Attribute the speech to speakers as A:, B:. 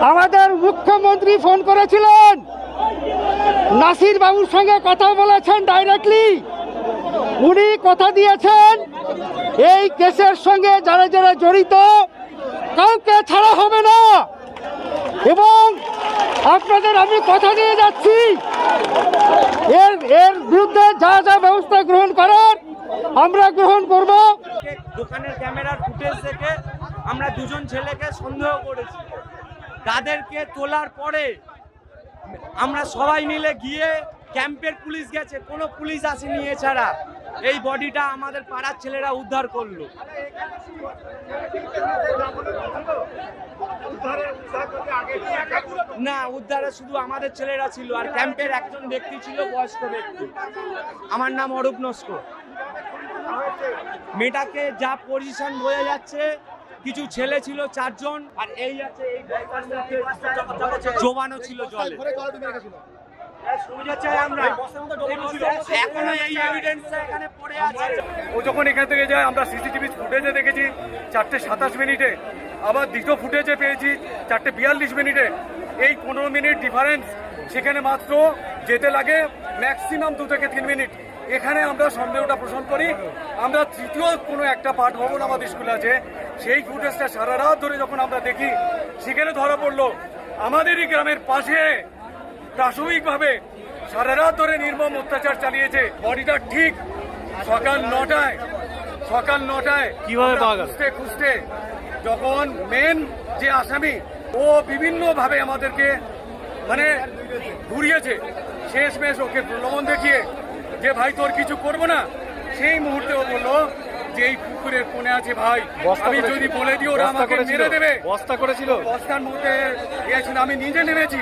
A: আমাদের মুখ্যমন্ত্রী ফোন করেছিলেন, নাসির বাবুর সঙ্গে কথা বলেছেন ডাইরেক্টলি। উনি কথা দিয়েছেন এই কেসের সঙ্গে যারা যারা জড়িত কাউকে ছাড়া হবে না, এবং আপনাদের আমি কথা দিয়ে যাচ্ছি এর বিরুদ্ধে যা যা ব্যবস্থা গ্রহণ করার আমরা গ্রহণ করব।
B: দোকানের ক্যামেরার ফুটেজ দেখে আমরা দুজন ছেলেকে সন্দেহ করেছি। তাদেরকে তোলার পরে আমরা সবাই মিলে গিয়ে ক্যাম্পের পুলিশ গেছে, কোনো পুলিশ আসেনি এছাড়া। এই বডিটা আমাদের পাড়ার ছেলেরা উদ্ধার করলো। না, উদ্ধারে শুধু আমাদের ছেলেরা ছিল, আর ক্যাম্পের একজন ব্যক্তি ছিল, বয়স্ক ব্যক্তি। আমার নাম অরূপ নস্কর। মেয়েটাকে যা পজিশন বোঝা যাচ্ছে, কিছু ছেলে ছিল 4 জন, আর এই আছে এই জোবানো ছিল জলে।
C: ও যখন এখান থেকে যায় আমরা সিসিটিভি ফুটেজে দেখেছি 4:27 মিনিটে, আবার দ্বিতীয় ফুটেজে পেয়েছি 4:42 মিনিটে। এই 15 মিনিট ডিফারেন্স, সেখানে মাত্র যেতে লাগে ম্যাক্সিমাম 2 থেকে 3 মিনিট। এখানে আমরা সন্দেহটা পোষণ করি। আমরা তৃতীয় কোনো একটা পাঠ ভবন আমাদের স্কুলে আছে, সেই ফুটেজটা সারা রাত ধরে যখন আমরা দেখি, সেখানে ধরা পড়লো আমাদেরই গ্রামের পাশে প্রাথমিকভাবে সারা রাত ধরে নির্মম অত্যাচার চালিয়েছে। বডিটা ঠিক সকাল 9টায় কিভাবে পাওয়া গেল খুঁজতে যখন মেন যে আসামি ও বিভিন্নভাবে আমাদেরকে মানে ঘুরিয়েছে, শেষমেশ ওকে প্রলোভন দেখিয়ে যে ভাই তোর কিছু করবো না, সেই মুহূর্তে ও বললো যে এই পুকুরের কোণে আছে ভাই, আমি যদি বলে দিই ওরা আমাকে মেরে দেবে। বস্তার মধ্যে আমি নিজে নেমেছি।